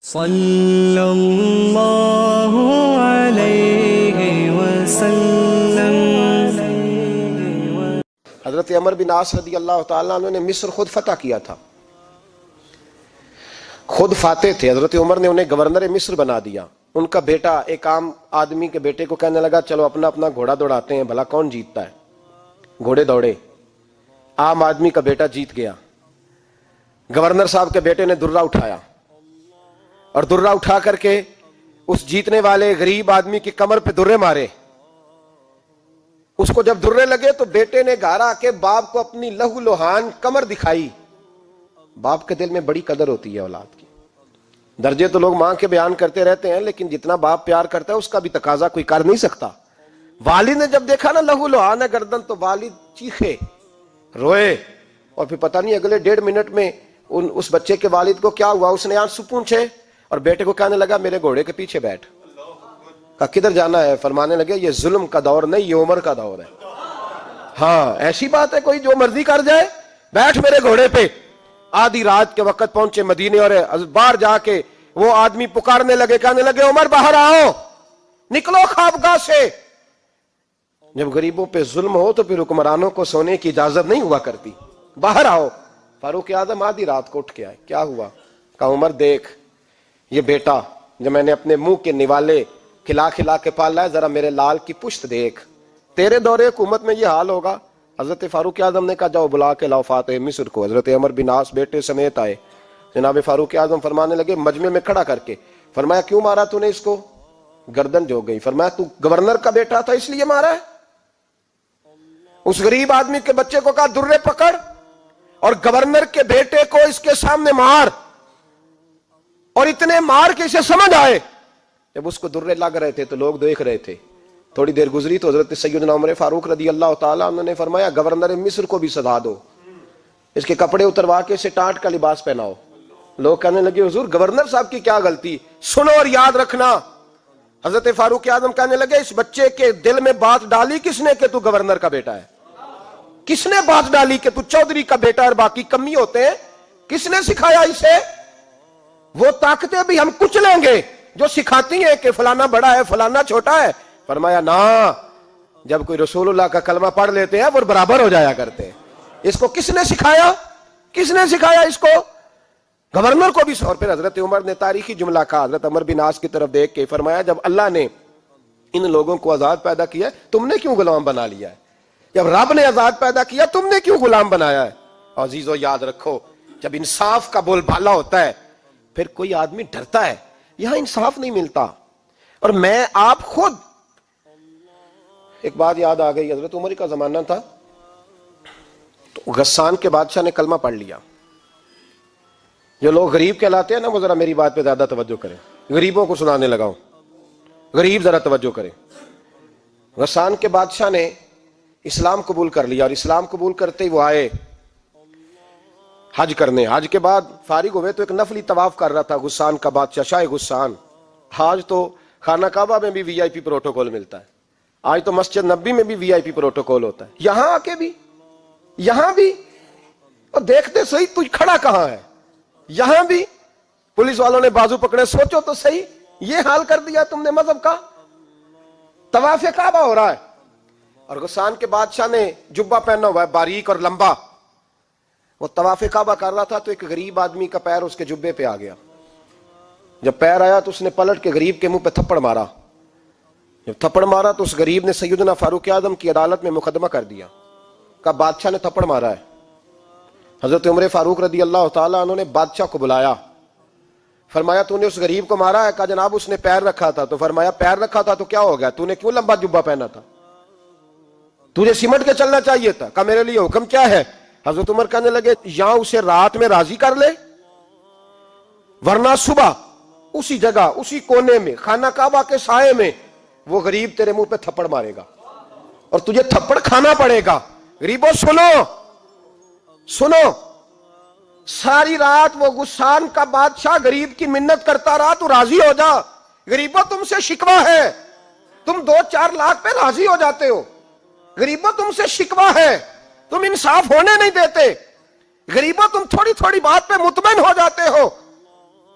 صلی اللہ علیہ وسلم۔ حضرت عمر بن عاص رضی اللہ تعالیٰ عنہ نے مصر خود فتح کیا تھا، خود فاتح تھے۔ حضرت عمر نے انہیں گورنر مصر بنا دیا۔ ان کا بیٹا ایک عام آدمی کے بیٹے کو کہنے لگا چلو اپنا اپنا گھوڑا دوڑاتے ہیں، بھلا کون جیتتا ہے۔ گھوڑے دوڑے، عام آدمی کا بیٹا جیت گیا۔ گورنر صاحب کے بیٹے نے درہ اٹھایا اور درہ اٹھا کر کے اس جیتنے والے غریب آدمی کی کمر پہ درے مارے۔ اس کو جب درے لگے تو بیٹے نے گھر آ کے باپ کو اپنی لہو لوہان کمر دکھائی۔ باپ کے دل میں بڑی قدر ہوتی ہے اولاد کی۔ درجے تو لوگ ماں کے بیان کرتے رہتے ہیں، لیکن جتنا باپ پیار کرتا ہے اس کا بھی تقاضا کوئی کر نہیں سکتا۔ والد نے جب دیکھا نا لہو لوہان ہے گردن، تو والد چیخے، روئے، اور پھر پتہ نہیں اگلے 1.5 منٹ میں اس بچے کے والد کو کیا ہوا، اس نے آنسو پونچھے اور بیٹے کو کہنے لگا میرے گھوڑے کے پیچھے بیٹھ۔ کہا کدھر جانا ہے؟ فرمانے لگے یہ ظلم کا دور نہیں، یہ عمر کا دور ہے۔ ہاں ایسی بات ہے کوئی جو مرضی کر جائے؟ بیٹھ میرے گھوڑے پہ۔ آدھی رات کے وقت پہنچے مدینے، اور باہر جا کے وہ آدمی پکارنے لگے، کہنے لگے عمر باہر آؤ، نکلو خوابگاہ سے۔ جب غریبوں پہ ظلم ہو تو پھر حکمرانوں کو سونے کی اجازت نہیں ہوا کرتی۔ باہر آؤ۔ فاروق اعظم آدھی رات کو اٹھ کے آئے، کیا ہوا؟ کہا عمر دیکھ، یہ بیٹا جو میں نے اپنے منہ کے نوالے کھلا کھلا کے پالا ہے، ذرا میرے لال کی پشت دیکھ، تیرے دور حکومت میں یہ حال ہوگا۔ حضرت فاروق اعظم نے کہا جاؤ بلا کے لاؤ فاتح مصر کو۔ حضرت عمر بن عاص بیٹے سمیت آئے۔ جناب فاروق اعظم فرمانے لگے مجمع میں کھڑا کر کے، فرمایا کیوں مارا تو نے اس کو؟ گردن جو گئی۔ فرمایا تو گورنر کا بیٹا تھا اس لیے مارا ہے؟ اس غریب آدمی کے بچے کو کہا درے پکڑ اور گورنر کے بیٹے کو اس کے سامنے مار، اور اتنے مار کے اسے سمجھ آئے۔ جب اس کو درے لگ رہے تھے تو لوگ دیکھ رہے تھے۔ تھوڑی دیر گزری تو حضرت سیدنا عمر فاروق رضی اللہ تعالیٰ عنہ نے فرمایا گورنر مصر کو بھی سزا دو، اس کے کپڑے اتروا کے اسے ٹانٹ کا لباس پہناؤ۔ لوگ کہنے لگے حضور گورنر صاحب کی کیا غلطی؟ سنو اور یاد رکھنا۔ حضرت فاروق اعظم کہنے لگے اس بچے کے دل میں بات ڈالی کس نے کہ تو گورنر کا بیٹا ہے؟ کس نے بات ڈالی کہ تو چودھری کا بیٹا اور باقی کمی ہوتے ہیں؟ کس نے سکھایا اسے؟ وہ طاقتیں بھی ہم کچھ لیں گے جو سکھاتی ہیں کہ فلانا بڑا ہے فلانا چھوٹا ہے۔ فرمایا نا، جب کوئی رسول اللہ کا کلمہ پڑھ لیتے ہیں وہ برابر ہو جایا کرتے ہیں۔ اس کو کس نے سکھایا؟ کس نے سکھایا اس کو؟ گورنر کو بھی۔ اور پھر حضرت عمر نے تاریخی جملہ کہا، حضرت عمر بن عاص کی طرف دیکھ کے فرمایا جب اللہ نے ان لوگوں کو آزاد پیدا کیا ہے تم نے کیوں غلام بنا لیا ہے؟ جب رب نے آزاد پیدا کیا تم نے کیوں غلام بنایا ہے؟ عزیزو یاد رکھو، جب انصاف کا بول بالا ہوتا ہے پھر کوئی آدمی ڈرتا ہے۔ یہاں انصاف نہیں ملتا۔ اور میں آپ خود ایک بات یاد آ گئی، حضرت عمر کا زمانہ تھا تو غسان کے بادشاہ نے کلمہ پڑھ لیا۔ جو لوگ غریب کہلاتے ہیں نا وہ ذرا میری بات پہ زیادہ توجہ کریں، غریبوں کو سنانے لگاؤں، غریب ذرا توجہ کریں۔ غسان کے بادشاہ نے اسلام قبول کر لیا، اور اسلام قبول کرتے ہی وہ آئے حج کرنے۔ حج کے بعد فارغ ہوئے تو ایک نفلی طواف کر رہا تھا غسان کا بادشاہ، شاہ غسان۔ آج تو خانہ کعبہ میں بھی وی آئی پی پروٹوکول ملتا ہے، آج تو مسجد نبی میں بھی وی آئی پی پروٹوکول ہوتا ہے، یہاں آ کے بھی، یہاں بھی۔ اور دیکھتے صحیح تو کھڑا کہاں ہے؟ یہاں بھی پولیس والوں نے بازو پکڑے۔ سوچو تو صحیح، یہ حال کر دیا تم نے مذہب کا۔ طواف کعبہ ہو رہا ہے اور غسان کے بادشاہ نے جبہ پہنا ہوا ہے باریک اور لمبا، وہ طواف کعبہ کر رہا تھا تو ایک غریب آدمی کا پیر اس کے جبے پہ آ گیا۔ جب پیر آیا تو اس نے پلٹ کے غریب کے منہ پہ تھپڑ مارا۔ جب تھپڑ مارا تو اس غریب نے سیدنا فاروق اعظم کی عدالت میں مقدمہ کر دیا، کہا بادشاہ نے تھپڑ مارا ہے۔ حضرت عمر فاروق رضی اللہ تعالیٰ عنہ نے بادشاہ کو بلایا، فرمایا تو نے اس غریب کو مارا ہے؟ کہا جناب اس نے پیر رکھا تھا۔ تو فرمایا پیر رکھا تھا تو کیا ہو گیا؟ تو نے کیوں لمبا جبہ پہنا تھا؟ تجھے سمٹ کے چلنا چاہیے تھا۔ کہا میرے لیے حکم کیا ہے؟ حضرت عمر کہنے لگے یہاں اسے رات میں راضی کر لے، ورنہ صبح اسی جگہ اسی کونے میں خانہ کعبہ کے سائے میں وہ غریب تیرے منہ پہ تھپڑ مارے گا اور تجھے تھپڑ کھانا پڑے گا۔ غریبوں سنو سنو، ساری رات وہ غسان کا بادشاہ غریب کی منت کرتا رہا، تو راضی ہو جا۔ غریبوں تم سے شکوہ ہے، تم 2-4 لاکھ پہ راضی ہو جاتے ہو۔ غریبوں تم سے شکوہ ہے، تم انصاف ہونے نہیں دیتے۔ غریبوں تم تھوڑی تھوڑی بات پہ مطمئن ہو جاتے ہو۔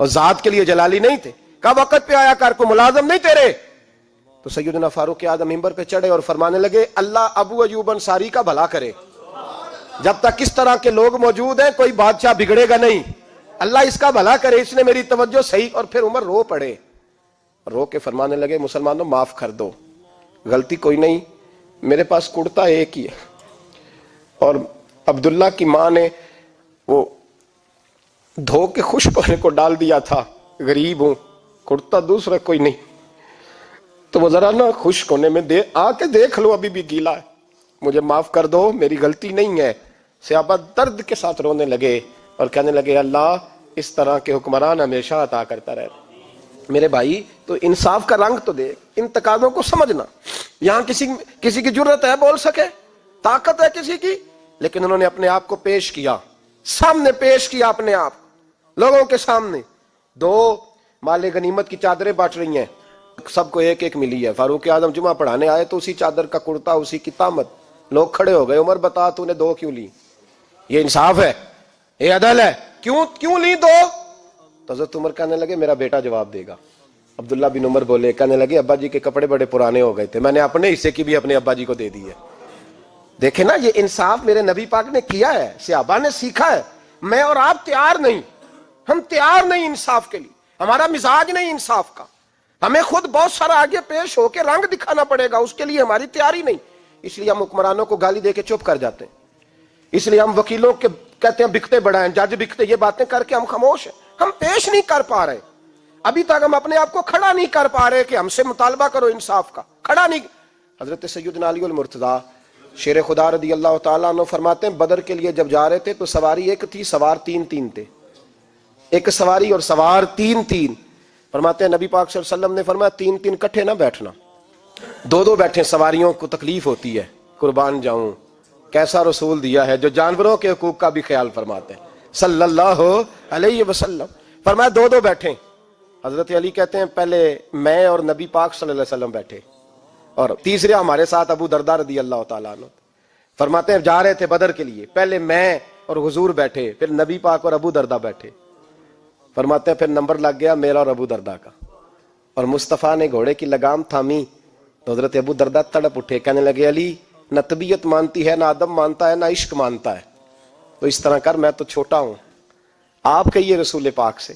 اور ذات کے لیے جلالی نہیں تھے. کہا وقت پہ آیا کر, کو ملازم نہیں تیرے. تو سیدنا فاروق اعظم ممبر پہ چڑھے اور فرمانے لگے اللہ ابو ایوب انصاری کا بھلا کرے. جب تک اس طرح کے لوگ موجود ہیں کوئی بادشاہ بگڑے گا نہیں. اللہ اس کا بھلا کرے, اس نے میری توجہ صحیح. اور پھر عمر رو پڑے, رو کے فرمانے لگے مسلمانوں معاف کر دو, غلطی کوئی نہیں, میرے پاس کرتا ایک ہی ہے, اور عبداللہ کی ماں نے وہ دھو کے خشک ہونے کو ڈال دیا تھا, غریب ہوں, کرتا دوسرا کوئی نہیں, تو وہ ذرا نا خشک ہونے میں آ کے دیکھ لو ابھی بھی گیلا ہے, مجھے معاف کر دو, میری غلطی نہیں ہے. صحابہ درد کے ساتھ رونے لگے اور کہنے لگے اللہ اس طرح کے حکمران ہمیشہ عطا کرتا رہے. میرے بھائی تو انصاف کا رنگ تو دیکھ, ان تقاضوں کو سمجھنا. یہاں کسی کی جرت ہے بول سکے, طاقت ہے کسی کی, لیکن انہوں نے اپنے آپ کو پیش کیا, سامنے پیش کیا اپنے آپ لوگوں کے سامنے. دو مال غنیمت کی چادریں بانٹ رہی ہیں, سب کو ایک ایک ملی ہے. فاروق اعظم جمعہ پڑھانے آئے تو اسی چادر کا کرتا, اسی کی تامت. لوگ کھڑے ہو گئے, عمر بتا تو نے دو کیوں لی؟ یہ انصاف ہے, یہ عدل ہے, کیوں لی دو؟ تو حضرت عمر کہنے لگے میرا بیٹا جواب دے گا. عبداللہ بن عمر بولے, کہنے لگے ابا جی کے کپڑے بڑے پرانے ہو گئے تھے, میں نے اپنے حصے کی بھی اپنے ابا جی کو دے دی ہے. دیکھیں نا, یہ انصاف میرے نبی پاک نے کیا ہے, صحابہ نے سیکھا ہے. میں اور آپ تیار نہیں, ہم تیار نہیں انصاف کے لیے, ہمارا مزاج نہیں انصاف کا. ہمیں خود بہت سارا آگے پیش ہو کے رنگ دکھانا پڑے گا, اس کے لیے ہماری تیاری نہیں. اس لیے ہم حکمرانوں کو گالی دے کے چپ کر جاتے ہیں, اس لیے ہم وکیلوں کے کہتے ہیں بکتے بڑھائیں, جج بکتے, یہ باتیں کر کے ہم خاموش ہیں. ہم پیش نہیں کر پا رہے, ابھی تک ہم اپنے آپ کو کھڑا نہیں کر پا رہے کہ ہم سے مطالبہ کرو انصاف کا, کھڑا نہیں. حضرت سیدنا علی المرتضیٰ شیر خدا رضی اللہ تعالیٰ عنہ فرماتے ہیں بدر کے لیے جب جا رہے تھے تو سواری ایک تھی, سوار تین تھے. ایک سواری اور سوار تین. فرماتے ہیں نبی پاک صلی اللہ علیہ وسلم نے فرمایا تین کٹھے نہ بیٹھنا, دو بیٹھے, سواریوں کو تکلیف ہوتی ہے. قربان جاؤں, کیسا رسول دیا ہے جو جانوروں کے حقوق کا بھی خیال فرماتے ہیں صلی اللہ علیہ وسلم. فرمایا دو بیٹھے. حضرت علی کہتے ہیں پہلے میں اور نبی پاک صلی اللہ علیہ وسلم بیٹھے, اور تیسرے ہمارے ساتھ ابو درداء رضی اللہ تعالیٰ عنہ. فرماتے ہیں جا رہے تھے بدر کے لیے, پہلے میں اور حضور بیٹھے, پھر نبی پاک اور ابو درداء بیٹھے. فرماتے ہیں پھر نمبر لگ گیا میرا اور ابو درداء کا, اور مصطفیٰ نے گھوڑے کی لگام تھامی تو حضرت ابو درداء تڑپ اٹھے, کہنے لگے علی نہ طبیعت مانتی ہے, نہ ادب مانتا ہے, نہ عشق مانتا ہے, تو اس طرح کر, میں تو چھوٹا ہوں. آپ کہیے رسول پاک سے,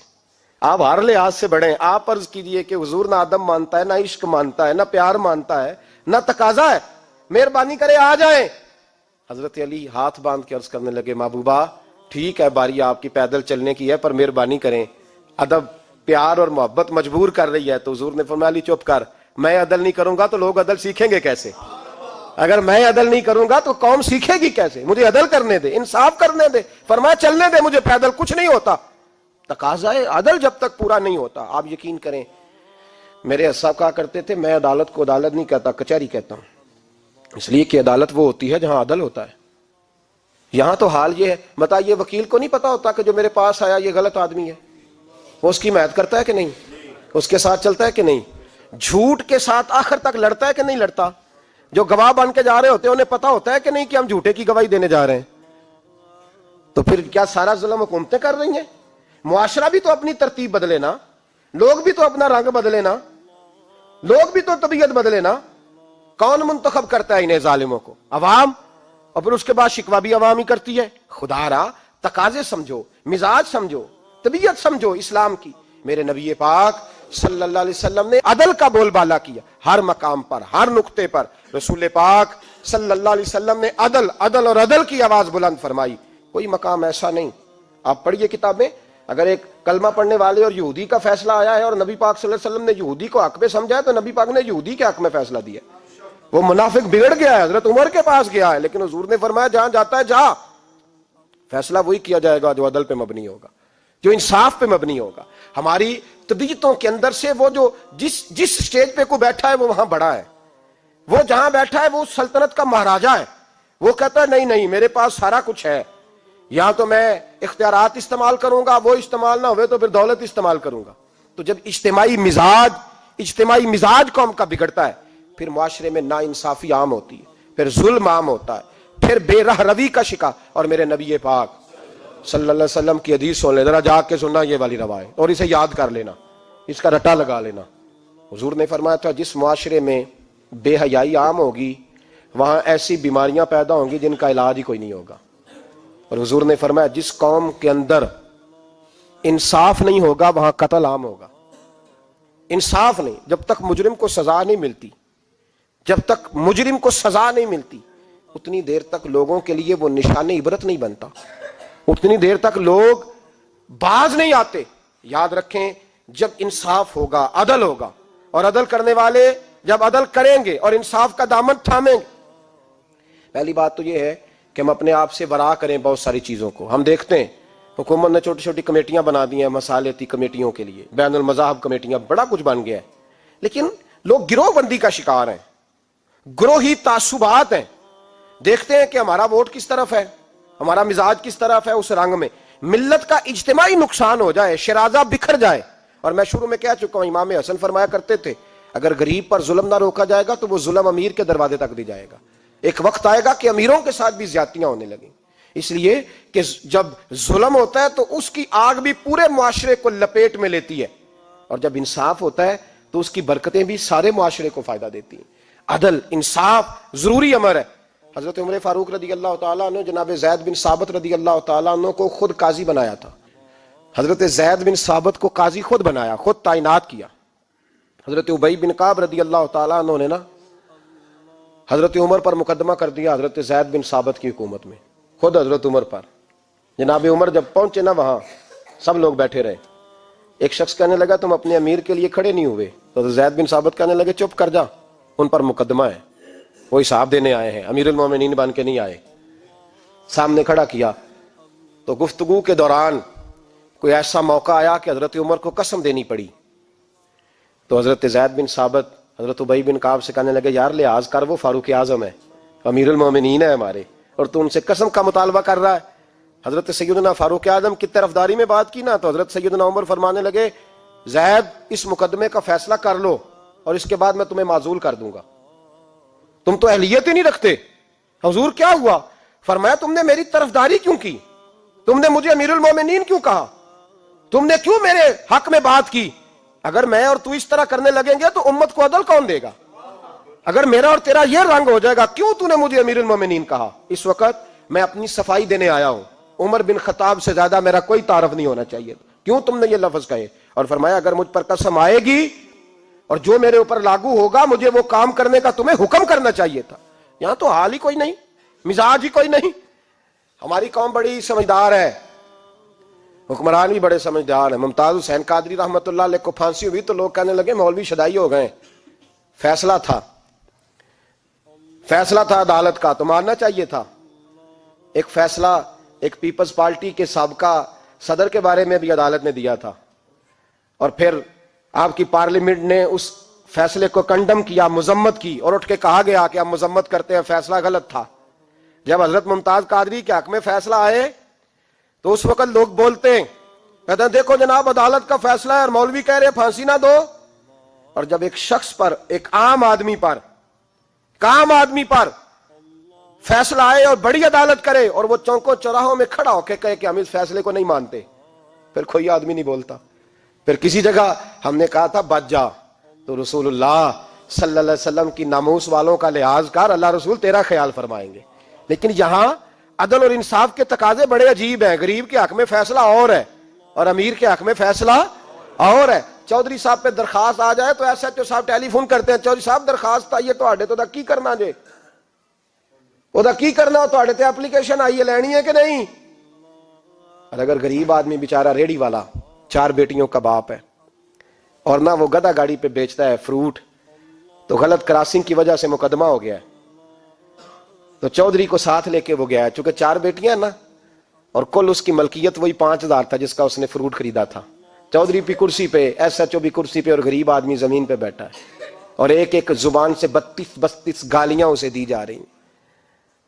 آپ ہر لحاظ سے بڑے ہیں, آپ عرض کیجئے کہ حضور نہ ادب مانتا ہے, نہ عشق مانتا ہے, نہ پیار مانتا ہے, نہ تقاضا ہے, مہربانی کرے آ جائیں. حضرت علی ہاتھ باندھ کے عرض کرنے لگے محبوبہ ٹھیک ہے, باری آپ کی پیدل چلنے کی ہے, پر مہربانی کریں, ادب پیار اور محبت مجبور کر رہی ہے. تو حضور نے فرمایا علی چپ کر, میں عدل نہیں کروں گا تو لوگ عدل سیکھیں گے کیسے؟ اگر میں عدل نہیں کروں گا تو قوم سیکھے گی کیسے؟ مجھے عدل کرنے دے, انصاف کرنے دے. فرمایا چلنے دے مجھے پیدل, کچھ نہیں ہوتا. تقاضا عدل جب تک پورا نہیں ہوتا. آپ یقین کریں میرے اسا کہا کرتے تھے میں عدالت کو عدالت نہیں کہتا, کچہری کہتا ہوں, اس لیے کہ عدالت وہ ہوتی ہے جہاں عدل ہوتا ہے. یہاں تو حال یہ ہے, بتائیے وکیل کو نہیں پتا ہوتا کہ جو میرے پاس آیا یہ غلط آدمی ہے, وہ اس کی حمایت کرتا ہے کہ نہیں, اس کے ساتھ چلتا ہے کہ نہیں, جھوٹ کے ساتھ آخر تک لڑتا ہے کہ نہیں لڑتا. جو گواہ بن کے جا رہے ہوتے ہیں انہیں پتا ہوتا ہے کہ نہیں کہ ہم جھوٹے کی گواہی دینے جا رہے ہیں. تو پھر کیا سارا ظلم حکومتیں کر رہی ہیں؟ معاشرہ بھی تو اپنی ترتیب بدلے نا, لوگ بھی تو اپنا رنگ بدلے نا, لوگ بھی تو طبیعت بدلے نا. کون منتخب کرتا ہے انہیں ظالموں کو؟ عوام, اور پھر اس کے بعد شکوہ بھی عوام ہی کرتی ہے. خدا را تقاضے سمجھو, مزاج سمجھو, طبیعت سمجھو اسلام کی. میرے نبی پاک صلی اللہ علیہ وسلم نے عدل کا بول بالا کیا ہر مقام پر, ہر نقطے پر. رسول پاک صلی اللہ علیہ وسلم نے عدل اور عدل کی آواز بلند فرمائی. کوئی مقام ایسا نہیں. آپ پڑھیے کتابیں, اگر ایک کلمہ پڑھنے والے اور یہودی کا فیصلہ آیا ہے اور نبی پاک صلی اللہ علیہ وسلم نے یہودی کو حق میں سمجھا ہے تو نبی پاک نے یہودی کے حق میں فیصلہ دیا. وہ منافق بگڑ گیا ہے, حضرت عمر کے پاس گیا ہے, لیکن حضور نے فرمایا جہاں جاتا ہے جا, فیصلہ وہی کیا جائے گا جو عدل پہ مبنی ہوگا, جو انصاف پہ مبنی ہوگا. ہماری طبیعتوں کے اندر سے وہ جو جس سٹیج پہ کوئی بیٹھا ہے وہ وہاں بڑا ہے, وہ جہاں بیٹھا ہے وہ سلطنت کا مہاراجہ ہے. وہ کہتا ہے نہیں میرے پاس سارا کچھ ہے, یہاں تو میں اختیارات استعمال کروں گا, وہ استعمال نہ ہوئے تو پھر دولت استعمال کروں گا. تو جب اجتماعی مزاج قوم کا بگڑتا ہے پھر معاشرے میں نا انصافی عام ہوتی ہے, پھر ظلم عام ہوتا ہے, پھر بے راہ روی کا شکار. اور میرے نبی پاک صلی اللہ علیہ وسلم کی حدیث سن لے، ذرا جاگ کے سننا یہ والی روایت، اور اسے یاد کر لینا، اس کا رٹا لگا لینا۔ حضور نے فرمایا تھا جس معاشرے میں بے حیائی عام ہوگی وہاں ایسی بیماریاں پیدا ہوں گی جن کا علاج ہی کوئی نہیں ہوگا۔ اور حضور نے فرمایا جس قوم کے اندر انصاف نہیں ہوگا وہاں قتل عام ہوگا۔ انصاف نہیں، جب تک مجرم کو سزا نہیں ملتی، جب تک مجرم کو سزا نہیں ملتی اتنی دیر تک لوگوں کے لیے وہ نشان عبرت نہیں بنتا، اتنی دیر تک لوگ باز نہیں آتے۔ یاد رکھیں جب انصاف ہوگا، عدل ہوگا، اور عدل کرنے والے جب عدل کریں گے اور انصاف کا دامن تھامیں گے، پہلی بات تو یہ ہے کہ ہم اپنے آپ سے ورا کریں بہت ساری چیزوں کو۔ ہم دیکھتے ہیں حکومت نے چھوٹی چھوٹی کمیٹیاں بنا دی ہیں مصالحتی کمیٹیوں کے لیے، بین المذاہب کمیٹیاں، بڑا کچھ بن گیا ہے، لیکن لوگ گروہ بندی کا شکار ہیں، گروہی تعصبات ہیں۔ دیکھتے ہیں کہ ہمارا ووٹ کس طرف ہے، ہمارا مزاج کس طرف ہے، اس رنگ میں ملت کا اجتماعی نقصان ہو جائے، شرازہ بکھر جائے۔ اور میں شروع میں کہہ چکا ہوں، امام حسن فرمایا کرتے تھے اگر غریب پر ظلم نہ روکا جائے گا تو وہ ظلم امیر کے دروازے تک بھی جائے گا۔ ایک وقت آئے گا کہ امیروں کے ساتھ بھی زیادتیاں ہونے لگیں، اس لیے کہ جب ظلم ہوتا ہے تو اس کی آگ بھی پورے معاشرے کو لپیٹ میں لیتی ہے، اور جب انصاف ہوتا ہے تو اس کی برکتیں بھی سارے معاشرے کو فائدہ دیتی ہیں۔ عدل، انصاف ضروری امر ہے۔ حضرت عمر فاروق رضی اللہ تعالیٰ عنہ جناب زید بن ثابت رضی اللہ تعالیٰ عنہ کو خود قاضی بنایا تھا۔ حضرت زید بن ثابت کو قاضی خود بنایا، خود تعینات کیا۔ حضرت ابی بن کعب رضی اللہ تعالیٰ عنہ نے نا حضرت عمر پر مقدمہ کر دیا حضرت زید بن ثابت کی حکومت میں، خود حضرت عمر پر۔ جناب عمر جب پہنچے نا وہاں سب لوگ بیٹھے رہے، ایک شخص کہنے لگا تم اپنے امیر کے لیے کھڑے نہیں ہوئے، تو زید بن ثابت کہنے لگے چپ کر جا، ان پر مقدمہ ہے، وہ حساب دینے آئے ہیں، امیر المومنین بن کے نہیں آئے۔ سامنے کھڑا کیا تو گفتگو کے دوران کوئی ایسا موقع آیا کہ حضرت عمر کو قسم دینی پڑی، تو حضرت زید بن ثابت حضرت ابی بن کعب سے کہنے لگے یار لحاظ کر، وہ فاروق اعظم ہے، امیر المومنین ہے ہمارے، اور تو ان سے قسم کا مطالبہ کر رہا ہے۔ حضرت سیدنا فاروق اعظم کی طرفداری میں بات کی نا تو حضرت سیدنا عمر فرمانے لگے زید اس مقدمے کا فیصلہ کر لو اور اس کے بعد میں تمہیں معزول کر دوں گا، تم تو اہلیت ہی نہیں رکھتے۔ حضور کیا ہوا؟ فرمایا تم نے میری طرفداری کیوں کی، تم نے مجھے امیر المومنین کیوں کہا، تم نے کیوں میرے حق میں بات کی؟ اگر میں اور تو اس طرح کرنے لگیں گے تو امت کو عدل کون دے گا؟ اگر میرا اور تیرا یہ رنگ ہو جائے گا، کیوں تو نے مجھے امیر المومنین کہا؟ اس وقت میں اپنی صفائی دینے آیا ہوں، عمر بن خطاب سے زیادہ میرا کوئی تعارف نہیں ہونا چاہیے، کیوں تم نے یہ لفظ کہے؟ اور فرمایا اگر مجھ پر قسم آئے گی اور جو میرے اوپر لاگو ہوگا مجھے وہ کام کرنے کا تمہیں حکم کرنا چاہیے تھا۔ یہاں تو حال ہی کوئی نہیں، مزاج ہی کوئی نہیں۔ ہماری قوم بڑی سمجھدار ہے، حکمران بھی بڑے سمجھدار ہیں۔ ممتاز حسین قادری رحمۃ اللہ علیہ کو پھانسی ہوئی تو لوگ کہنے لگے مولوی شدائی ہو گئے، فیصلہ تھا عدالت کا تو ماننا چاہیے تھا۔ ایک فیصلہ ایک پیپلز پارٹی کے سابقہ صدر کے بارے میں بھی عدالت نے دیا تھا، اور پھر آپ کی پارلیمنٹ نے اس فیصلے کو کنڈم کیا، مذمت کی، اور اٹھ کے کہا گیا کہ ہم مذمت کرتے ہیں، فیصلہ غلط تھا۔ جب حضرت ممتاز قادری کے حق میں فیصلہ آئے تو اس وقت لوگ بولتے ہیں، کہتے ہیں دیکھو جناب عدالت کا فیصلہ ہے اور مولوی کہہ رہے پھانسی نہ دو۔ اور جب ایک شخص پر، ایک عام آدمی پر فیصلہ آئے اور بڑی عدالت کرے اور وہ چوکوں چوراہوں میں کھڑا ہو کے کہے کہ ہم اس فیصلے کو نہیں مانتے، پھر کوئی آدمی نہیں بولتا۔ پھر کسی جگہ ہم نے کہا تھا بچ جا، تو رسول اللہ صلی اللہ علیہ وسلم کی ناموس والوں کا لحاظ کر، اللہ رسول تیرا خیال فرمائیں گے۔ لیکن یہاں عدل اور انصاف کے تقاضے بڑے عجیب ہیں، غریب کے حق میں فیصلہ اور ہے اور امیر کے حق میں فیصلہ اور ہے۔ چودھری صاحب پہ درخواست آ جائے تو ایس ایچ او صاحب ٹیلی فون کرتے ہیں، چودھری صاحب درخواست آئیے تو کی کرنا جے، کی کرنا تے اپلیکیشن آئیے لینی ہے کہ نہیں؟ اور اگر غریب آدمی بیچارہ ریڑی والا 4 بیٹیوں کا باپ ہے اور نہ وہ گدھا گاڑی پہ بیچتا ہے فروٹ، تو غلط کراسنگ کی وجہ سے مقدمہ ہو گیا ہے، تو چودھری کو ساتھ لے کے وہ گیا ہے، چونکہ 4 بیٹیاں نا اور کل اس کی ملکیت وہی 5000 تھا جس کا اس نے فروٹ خریدا تھا۔ چودھری بھی کرسی پہ، ایس ایچ او بھی کرسی پہ، اور غریب آدمی زمین پہ بیٹھا ہے، اور ایک ایک زبان سے 32 گالیاں اسے دی جا رہی ہیں۔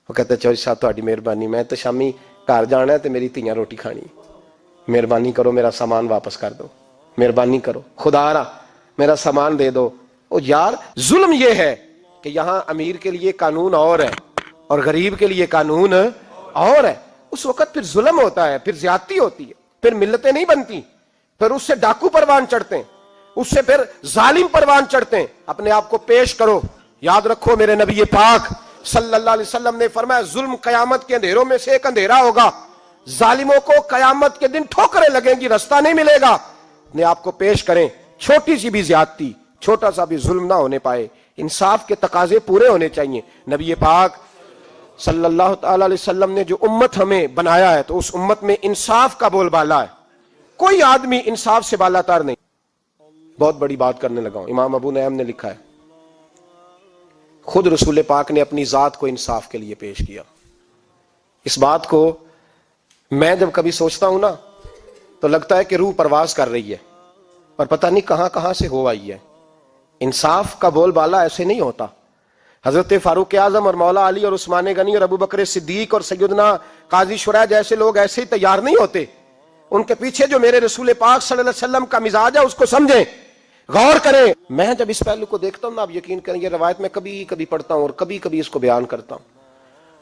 وہ کہتے ہیں چودھری صاحب تہاڈی مہربانی، میں تو شامی گھر جانا ہے تو میری تیاں روٹی کھانی، مہربانی کرو میرا سامان واپس کر دو، مہربانی کرو خدا را میرا سامان دے دو۔ او یار ظلم یہ ہے کہ یہاں امیر کے لیے قانون اور ہے اور غریب کے لیے قانون اور ہے۔ اس وقت پھر ظلم ہوتا ہے, پھر زیادتی ہوتی ہے, پھر ملتیں نہیں بنتی, پھر اس سے ڈاکو پروان چڑھتے ہیں, اس سے پھر ظالم پروان چڑھتے ہیں. اپنے آپ کو پیش کرو. یاد رکھو میرے نبی پاک صلی اللہ علیہ وسلم نے فرمایا ظلم قیامت کے اندھیروں میں سے ایک اندھیرا ہوگا. ظالموں کو قیامت کے دن ٹھوکریں لگیں گی, رستہ نہیں ملے گا. اپنے آپ کو پیش کریں, چھوٹی سی بھی زیادتی, چھوٹا سا بھی ظلم نہ ہونے پائے. انصاف کے تقاضے پورے ہونے چاہیے. نبی پاک صلی اللہ تعالی علیہ وسلم نے جو امت ہمیں بنایا ہے تو اس امت میں انصاف کا بول بالا ہے. کوئی آدمی انصاف سے بالا تر نہیں. بہت بڑی بات کرنے لگا ہوں. امام ابو نعیم نے لکھا ہے, خود رسول پاک نے اپنی ذات کو انصاف کے لیے پیش کیا. اس بات کو میں جب کبھی سوچتا ہوں نا تو لگتا ہے کہ روح پرواز کر رہی ہے, اور پتہ نہیں کہاں کہاں سے ہو آئی ہے. انصاف کا بول بالا ایسے نہیں ہوتا. حضرت فاروق اعظم اور مولا علی اور عثمان غنی اور ابو بکر صدیق اور سیدنا قاضی شرح جیسے لوگ ایسے ہی تیار نہیں ہوتے. ان کے پیچھے جو میرے رسول پاک صلی اللہ علیہ وسلم کا مزاج ہے اس کو سمجھیں, غور کریں. میں جب اس پہلو کو دیکھتا ہوں نا, آپ یقین کریں, یہ روایت میں کبھی کبھی پڑھتا ہوں اور کبھی کبھی اس کو بیان کرتا ہوں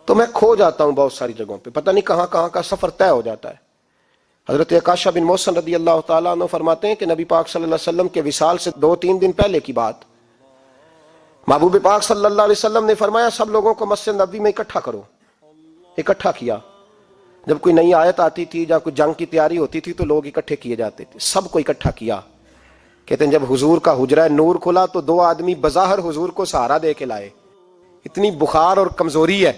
تو میں کھو جاتا ہوں بہت ساری جگہوں پہ. پتہ نہیں کہاں کہاں کا سفر طے ہو جاتا ہے. حضرت عکاشہ بن محصن رضی اللہ تعالیٰ عنہ فرماتے ہیں کہ نبی پاک صلی اللہ علیہ وسلم کے وصال سے 2-3 دن پہلے کی بات, محبوب پاک صلی اللہ علیہ وسلم نے فرمایا سب لوگوں کو مسجد نبوی میں اکٹھا کرو. اکٹھا کیا. جب کوئی نئی آیت آتی تھی یا کوئی جنگ کی تیاری ہوتی تھی تو لوگ اکٹھے کیے جاتے تھے. سب کو اکٹھا کیا. کہتے ہیں جب حضور کا حجرہ نور کھلا تو 2 آدمی بظاہر حضور کو سہارا دے کے لائے. اتنی بخار اور کمزوری ہے.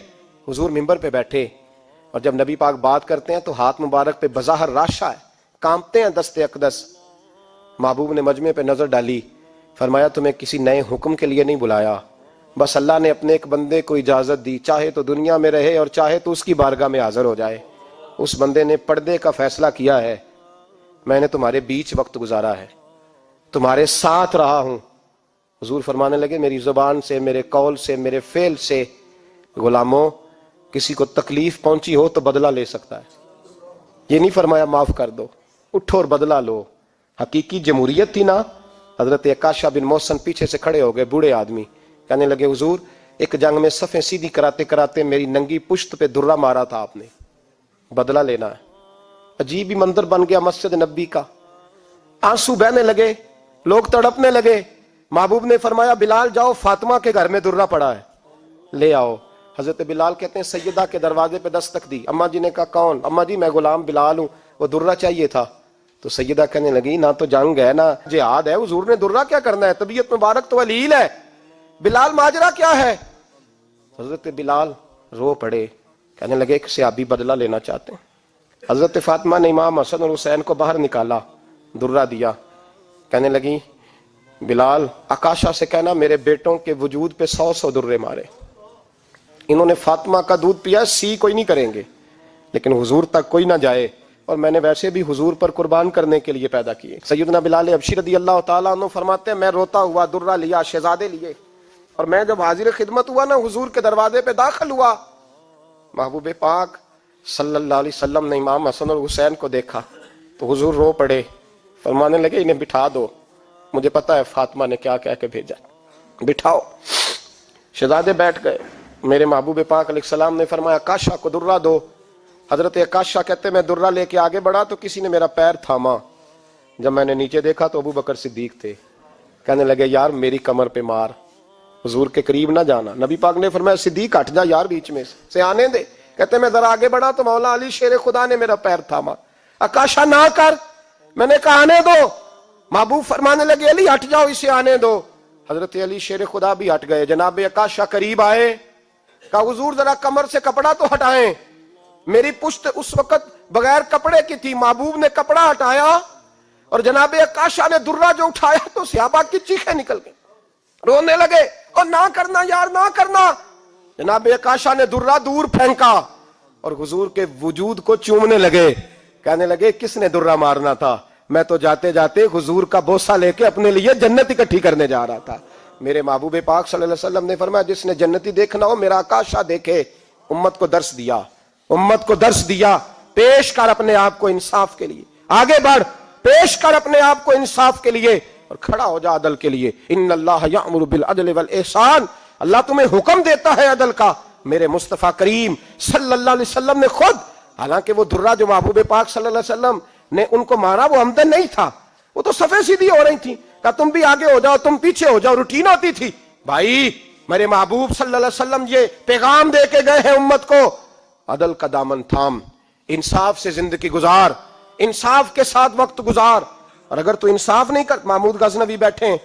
حضور منبر پہ بیٹھے اور جب نبی پاک بات کرتے ہیں تو ہاتھ مبارک پہ بظاہر راشا ہے, کانپتے ہیں دستے اقدس. محبوب نے مجمع پہ نظر ڈالی, فرمایا تمہیں کسی نئے حکم کے لیے نہیں بلایا, بس اللہ نے اپنے ایک بندے کو اجازت دی, چاہے تو دنیا میں رہے اور چاہے تو اس کی بارگاہ میں حاضر ہو جائے. اس بندے نے پردے کا فیصلہ کیا ہے. میں نے تمہارے بیچ وقت گزارا ہے, تمہارے ساتھ رہا ہوں. حضور فرمانے لگے میری زبان سے, میرے قول سے, میرے فعل سے غلاموں کسی کو تکلیف پہنچی ہو تو بدلہ لے سکتا ہے. یہ نہیں فرمایا معاف کر دو, اٹھو اور بدلہ لو. حقیقی جمہوریت تھی نا. حضرت عکاشہ بن محصن پیچھے سے کھڑے ہو گئے, بوڑھے آدمی, کہنے لگے حضور ایک جنگ میں صفیں سیدھی کراتے کراتے میری ننگی پشت پہ درہ مارا تھا آپ نے, بدلہ لینا ہے. عجیب ہی منظر بن گیا مسجد نبی کا. آنسو بہنے لگے, لوگ تڑپنے لگے. محبوب نے فرمایا بلال جاؤ, فاطمہ کے گھر میں درہ پڑا ہے, لے آؤ. حضرت بلال کہتے ہیں سیدہ کے دروازے پہ دستک دی. اماں جی نے کہا کون؟ اماں جی میں غلام بلال ہوں, وہ درہ چاہیے تھا. تو سیدہ کہنے لگی نہ تو جنگ ہے نہ جہاد ہے, حضور نے درہ کیا کرنا ہے, طبیعت مبارک تو علیل ہے. بلال ماجرا کیا ہے؟ حضرت بلال رو پڑے, کہنے لگے ایک صحابی بدلہ لینا چاہتے ہیں. حضرت فاطمہ نے امام حسن اور حسین کو باہر نکالا, درہ دیا. کہنے لگی بلال عکاشہ سے کہنا میرے بیٹوں کے وجود پہ 100 درے مارے. انہوں نے فاطمہ کا دودھ پیا, سی کوئی نہیں کریں گے لیکن حضور تک کوئی نہ جائے, اور میں نے ویسے بھی حضور پر قربان کرنے کے لیے پیدا کیے. سیدنا بلال حبشی رضی اللہ تعالیٰ عنہ فرماتے ہیں میں روتا ہوا درہ لیا, شہزادے لیے, اور میں جب حاضر خدمت ہوا نا حضور کے دروازے پہ داخل ہوا, محبوب پاک صلی اللہ علیہ وسلم نے امام حسن اور حسین کو دیکھا تو حضور رو پڑے, فرمانے لگے انہیں بٹھا دو, مجھے پتا ہے فاطمہ نے کیا کہہ کے بھیجا, بٹھاؤ. شہزادے بیٹھ گئے. میرے محبوب پاک علیہ السلام نے فرمایا عکاشہ کو درہ دو. حضرت عکاشہ کہتے میں درہ لے کے آگے بڑھا تو کسی نے میرا پیر تھاما. جب میں نے نیچے دیکھا تو ابو بکر صدیق تھے. کہنے لگے یار میری کمر پہ مار, حضور کے قریب نہ جانا. نبی پاک نے فرمایا صدیق ہٹ جا یار بیچ میں سے آنے دے. کہتے میں ذرا آگے بڑھا تو مولا علی شیر خدا نے میرا پیر تھاما. عکاشہ نہ کر, میں نے کہا آنے دو. محبوب فرمانے لگے علی ہٹ جاؤ, اسے آنے دو. حضرت علی شیر خدا بھی ہٹ گئے. جناب عکاشہ قریب آئے, کہا حضور ذرا کمر سے کپڑا تو ہٹائیں, میری پشت اس وقت بغیر کپڑے کی تھی. محبوب نے کپڑا ہٹایا اور جناب عکاشہ نے درہ جو اٹھایا تو صحابہ کی چیخیں نکل گئی, رونے لگے اور نہ کرنا یار نہ کرنا. جناب عکاشہ نے درہ دور پھینکا اور حضور کے وجود کو چومنے لگے. کہنے لگے کس نے درہ مارنا تھا, میں تو جاتے جاتے حضور کا بوسہ لے کے اپنے لیے جنت اکٹھی کرنے جا رہا تھا. میرے محبوب پاک صلی اللہ علیہ وسلم نے فرمایا جس نے جنتی دیکھنا ہو میرا عکاشہ دیکھے. امت کو درس دیا, امت کو درس دیا. پیش کر اپنے آپ کو انصاف کے لیے, آگے بڑھ, پیش کر اپنے آپ کو انصاف کے لیے اور کھڑا ہو جا عدل کے لیے. ان اللہ یأمر بالعدل والاحسان, اللہ تمہیں حکم دیتا ہے عدل کا. میرے مصطفیٰ کریم صلی اللہ علیہ وسلم نے خود حالانکہ وہ درہ جو محبوب پاک صلی اللہ علیہ وسلم نے ان کو مارا وہ عمدن نہیں تھا، وہ تو صفے سیدھی ہو رہی تھی، کہا تم بھی آگے ہو جاؤ، تم پیچھے ہو جاؤ، روٹین ہوتی تھی۔ بھائی میرے محبوب صلی اللہ علیہ وسلم یہ پیغام دے کے گئے ہیں امت کو، عدل کا دامن تھام، انصاف سے زندگی گزار، انصاف کے ساتھ وقت گزار۔ اور اگر تو انصاف نہیں کر، محمود غزنوی بیٹھے ہیں،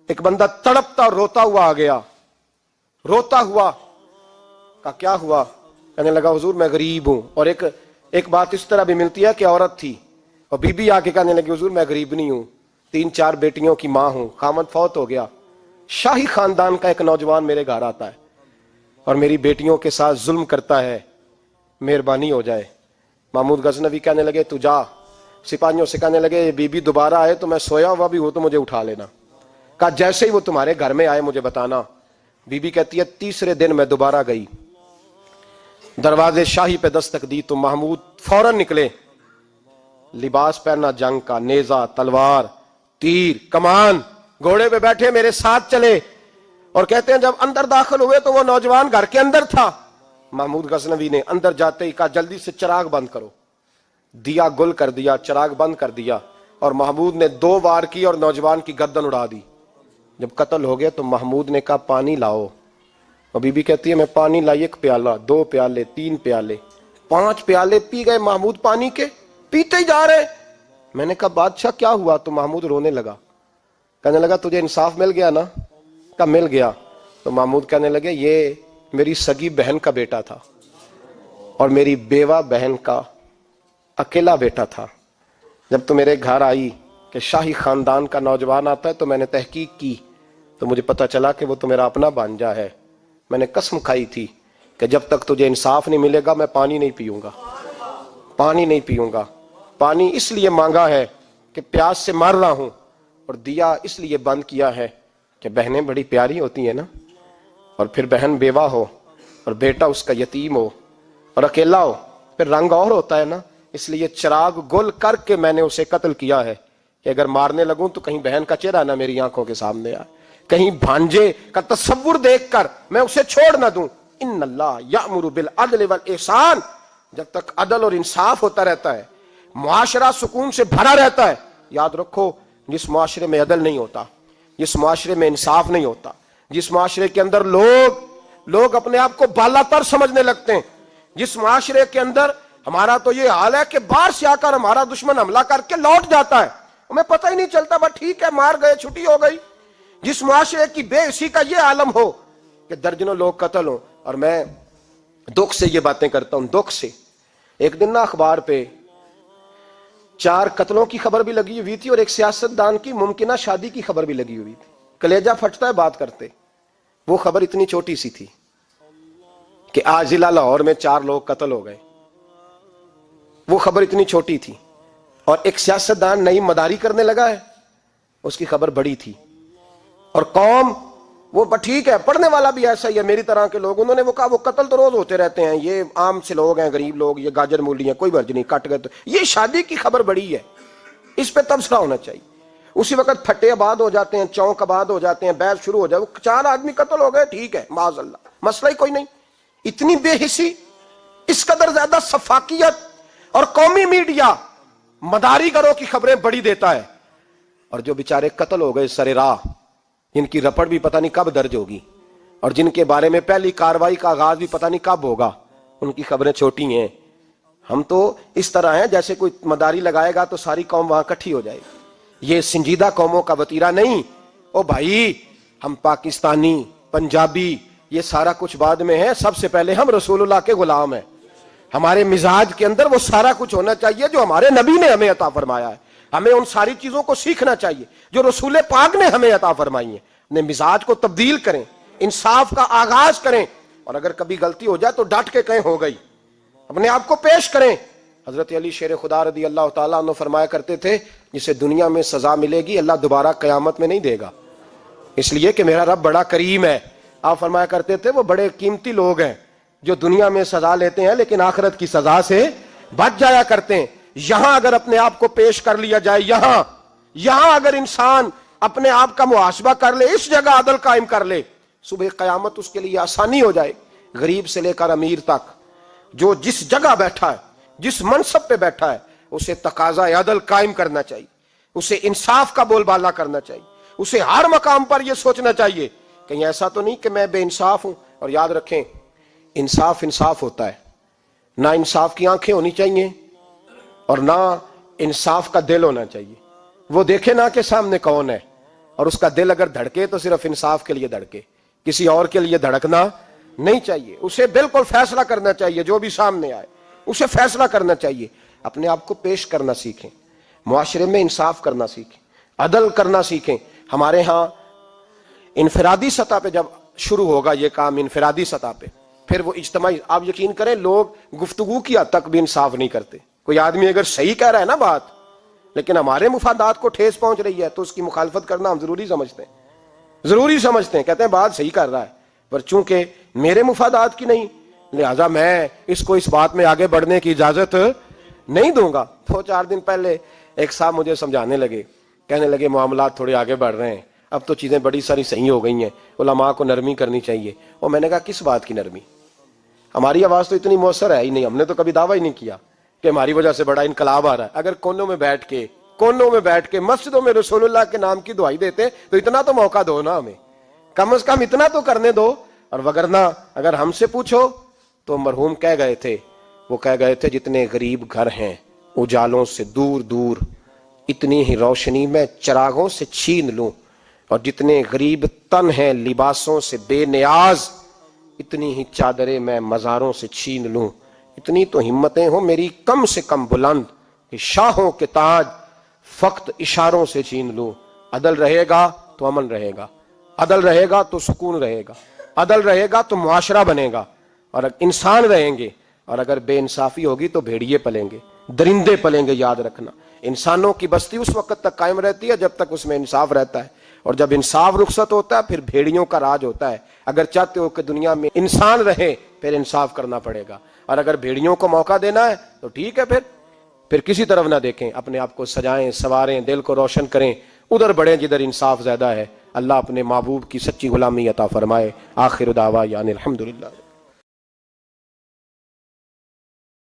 ایک بندہ تڑپتا اور روتا ہوا آ گیا، روتا ہوا، کہا کیا ہوا؟ کہنے لگا حضور میں غریب ہوں۔ اور ایک بات اس طرح بھی ملتی ہے کہ عورت تھی اور بی بی آ کے کہنے لگی حضور میں غریب نہیں ہوں، 3-4 بیٹیوں کی ماں ہوں، خامد فوت ہو گیا، شاہی خاندان کا ایک نوجوان میرے گھر آتا ہے اور میری بیٹیوں کے ساتھ ظلم کرتا ہے، مہربانی ہو جائے۔ محمود غزنوی کہنے لگے تو جا، سپاہیوں سے کہنے لگے بی بی دوبارہ آئے تو میں سویا ہوا بھی ہوں تو مجھے اٹھا لینا۔ کہا جیسے ہی وہ تمہارے گھر میں آئے مجھے بتانا۔ بی بی کہتی ہے تیسرے دن میں دوبارہ گئی، دروازے شاہی پہ دستک دی تو محمود فوراً نکلے، لباس پہنا جنگ کا، نیزہ، تلوار، تیر، کمان، گھوڑے پہ بیٹھے میرے ساتھ چلے، اور کہتے ہیں جب اندر داخل ہوئے تو وہ نوجوان گھر کے اندر تھا۔ محمود غزنوی نے اندر جاتے ہی کہا جلدی سے چراغ بند کرو، دیا گل کر دیا، چراغ بند کر دیا، اور محمود نے 2 وار کی اور نوجوان کی گردن اڑا دی۔ جب قتل ہو گیا تو محمود نے کہا پانی لاؤ، اور بی بی کہتی ہے میں پانی لائی 1 پیالہ، 2 پیالے، 3 پیالے، 5 پیالے پی گئے محمود پانی کے، پیتے ہی جا رہے۔ میں نے کہا بادشاہ کیا ہوا؟ تو محمود رونے لگا، کہنے لگا تجھے انصاف مل گیا نا؟ کہا مل گیا۔ تو محمود کہنے لگے یہ میری سگی بہن کا بیٹا تھا اور میری بیوہ بہن کا اکیلا بیٹا تھا۔ جب تو میرے گھر آئی کہ شاہی خاندان کا نوجوان آتا ہے تو میں نے تحقیق کی تو مجھے پتا چلا کہ وہ تو میرا اپنا بھانجا ہے۔ میں نے قسم کھائی تھی کہ جب تک تجھے انصاف نہیں ملے گا میں پانی نہیں پیوں گا، پانی نہیں پیوں گا۔ پانی اس لیے مانگا ہے کہ پیاس سے مر رہا ہوں، اور دیا اس لیے بند کیا ہے کہ بہنیں بڑی پیاری ہوتی ہیں نا، اور پھر بہن بیوہ ہو اور بیٹا اس کا یتیم ہو اور اکیلا ہو پھر رنگ اور ہوتا ہے نا، اس لیے چراغ گل کر کے میں نے اسے قتل کیا ہے کہ اگر مارنے لگوں تو کہیں بہن کا چہرہ نہ میری آنکھوں کے سامنے آئے، کہیں بھانجے کا تصور دیکھ کر میں اسے چھوڑ نہ دوں۔ ان اللہ یأمر بالعدل والاحسان، جب تک عدل اور انصاف ہوتا رہتا ہے، معاشرہ سکون سے بھرا رہتا ہے۔ یاد رکھو جس معاشرے میں عدل نہیں ہوتا، جس معاشرے میں انصاف نہیں ہوتا، جس معاشرے کے اندر لوگ اپنے آپ کو بالا تر سمجھنے لگتے ہیں، جس معاشرے کے اندر ہمارا تو یہ حال ہے کہ باہر سے آ کر ہمارا دشمن حملہ کر کے لوٹ جاتا ہے، ہمیں پتہ ہی نہیں چلتا، بس ٹھیک ہے مار گئے چھٹی ہو گئی۔ جس معاشرے کی بے حسی کا یہ عالم ہو کہ درجنوں لوگ قتل ہوں، اور میں دکھ سے یہ باتیں کرتا ہوں، دکھ سے۔ ایک دن نا اخبار پہ 4 قتلوں کی خبر بھی لگی ہوئی تھی اور ایک سیاستدان کی ممکنہ شادی کی خبر بھی لگی ہوئی تھی۔ کلیجہ پھٹتا ہے بات کرتے، وہ خبر اتنی چھوٹی سی تھی کہ آج ضلع لاہور میں 4 لوگ قتل ہو گئے، وہ خبر اتنی چھوٹی تھی، اور ایک سیاستدان نئی مداری کرنے لگا ہے، اس کی خبر بڑی تھی۔ اور قوم وہ ٹھیک ہے، پڑھنے والا بھی ایسا ہی ہے، میری طرح کے لوگ، انہوں نے وہ کہا وہ قتل تو روز ہوتے رہتے ہیں، یہ عام سے لوگ ہیں، غریب لوگ، یہ گاجر مولی ہیں، کوئی مرض نہیں، کٹ گئے تو یہ شادی کی خبر بڑی ہے، اس پہ تبصرہ ہونا چاہیے۔ اسی وقت پھٹے آباد ہو جاتے ہیں، چونک آباد ہو جاتے ہیں، بحث شروع ہو جائے، وہ 4 آدمی قتل ہو گئے، ٹھیک ہے معاذ اللہ، مسئلہ ہی کوئی نہیں۔ اتنی بے حسی، اس قدر زیادہ سفاکیت، اور قومی میڈیا مداری گروں کی خبریں بڑی دیتا ہے، اور جو بیچارے قتل ہو گئے سر راہ، جن کی رپٹ بھی پتہ نہیں کب درج ہوگی، اور جن کے بارے میں پہلی کاروائی کا آغاز بھی پتہ نہیں کب ہوگا، ان کی خبریں چھوٹی ہیں۔ ہم تو اس طرح ہیں جیسے کوئی مداری لگائے گا تو ساری قوم وہاں کٹھی ہو جائے گی، یہ سنجیدہ قوموں کا وتیرہ نہیں۔ او بھائی، ہم پاکستانی، پنجابی، یہ سارا کچھ بعد میں ہے، سب سے پہلے ہم رسول اللہ کے غلام ہیں۔ ہمارے مزاج کے اندر وہ سارا کچھ ہونا چاہیے جو ہمارے نبی نے ہمیں عطا فرمایا ہے، ہمیں ان ساری چیزوں کو سیکھنا چاہیے جو رسول پاک نے ہمیں عطا فرمائی ہیں۔ اپنے مزاج کو تبدیل کریں، انصاف کا آغاز کریں، اور اگر کبھی غلطی ہو جائے تو ڈٹ کے کہیں ہو گئی، اپنے آپ کو پیش کریں۔ حضرت علی شیر خدا رضی اللہ تعالیٰ عنہ فرمایا کرتے تھے جسے دنیا میں سزا ملے گی اللہ دوبارہ قیامت میں نہیں دے گا، اس لیے کہ میرا رب بڑا کریم ہے۔ آپ فرمایا کرتے تھے وہ بڑے قیمتی لوگ ہیں جو دنیا میں سزا لیتے ہیں لیکن آخرت کی سزا سے بچ جایا کرتے ہیں۔ یہاں اگر اپنے آپ کو پیش کر لیا جائے، یہاں اگر انسان اپنے آپ کا محاسبہ کر لے، اس جگہ عدل قائم کر لے، صبح قیامت اس کے لیے آسانی ہو جائے، غریب سے لے کر امیر تک، جو جس جگہ بیٹھا ہے, جس منصب پہ بیٹھا ہے, اسے تقاضا عدل قائم کرنا چاہیے, اسے انصاف کا بول بالا کرنا چاہیے, اسے ہر مقام پر یہ سوچنا چاہیے کہیں ایسا تو نہیں کہ میں بے انصاف ہوں. اور یاد رکھیں, انصاف انصاف ہوتا ہے, نہ انصاف کی آنکھیں ہونی چاہیے اور نہ انصاف کا دل ہونا چاہیے. وہ دیکھے نہ کہ سامنے کون ہے, اور اس کا دل اگر دھڑکے تو صرف انصاف کے لیے دھڑکے, کسی اور کے لیے دھڑکنا نہیں چاہیے. اسے بالکل فیصلہ کرنا چاہیے, جو بھی سامنے آئے اسے فیصلہ کرنا چاہیے. اپنے آپ کو پیش کرنا سیکھیں, معاشرے میں انصاف کرنا سیکھیں, عدل کرنا سیکھیں. ہمارے ہاں انفرادی سطح پہ جب شروع ہوگا یہ کام, انفرادی سطح پہ, پھر وہ اجتماعی. آپ یقین کریں لوگ گفتگو کی حد تک بھی انصاف نہیں کرتے. کوئی آدمی اگر صحیح کہہ رہا ہے نا بات, لیکن ہمارے مفادات کو ٹھیس پہنچ رہی ہے, تو اس کی مخالفت کرنا ہم ضروری سمجھتے ہیں, کہتے ہیں بات صحیح کر رہا ہے, پر چونکہ میرے مفادات کی نہیں, لہذا میں اس کو اس بات میں آگے بڑھنے کی اجازت نہیں دوں گا. 2-4 دن پہلے ایک صاحب مجھے سمجھانے لگے, کہنے لگے معاملات تھوڑے آگے بڑھ رہے ہیں, اب تو چیزیں بڑی ساری صحیح ہو گئی ہیں, علماء کو نرمی کرنی چاہیے. اور میں نے کہا کس بات کی نرمی؟ ہماری آواز تو اتنی مؤثر ہے ہی نہیں, ہم نے تو کبھی دعویٰ ہی نہیں کیا کہ ہماری وجہ سے بڑا انقلاب آ رہا ہے. اگر کونوں میں بیٹھ کے مسجدوں میں رسول اللہ کے نام کی دعائی دیتے تو اتنا تو موقع دو نا ہمیں, کم از کم اتنا تو کرنے دو. اور وگرنہ اگر ہم سے پوچھو تو مرحوم کہہ گئے تھے جتنے غریب گھر ہیں اجالوں سے دور دور, اتنی ہی روشنی میں چراغوں سے چھین لوں, اور جتنے غریب تن ہیں لباسوں سے بے نیاز, اتنی ہی چادریں میں مزاروں سے چھین لوں. اتنی تو ہمتیں ہوں میری کم سے کم بلند کہ شاہوں کے تاج فقط اشاروں سے چھین لوں. عدل رہے گا تو امن رہے گا, عدل رہے گا تو سکون رہے گا, عدل رہے گا تو معاشرہ بنے گا, اور انسان رہیں گے. اور اگر بے انصافی ہوگی تو بھیڑیے پلیں گے, درندے پلیں گے. یاد رکھنا, انسانوں کی بستی اس وقت تک قائم رہتی ہے جب تک اس میں انصاف رہتا ہے, اور جب انصاف رخصت ہوتا ہے پھر بھیڑیوں کا راج ہوتا ہے. اگر چاہتے ہو کہ دنیا میں انسان رہے پھر انصاف کرنا پڑے گا, اور اگر بھیڑیوں کو موقع دینا ہے تو ٹھیک ہے, پھر کسی طرف نہ دیکھیں, اپنے آپ کو سجائیں, سواریں, دل کو روشن کریں, ادھر بڑھیں جدھر انصاف زیادہ ہے. اللہ اپنے محبوب کی سچی غلامی عطا فرمائے. آخر دعوانا الحمدللہ.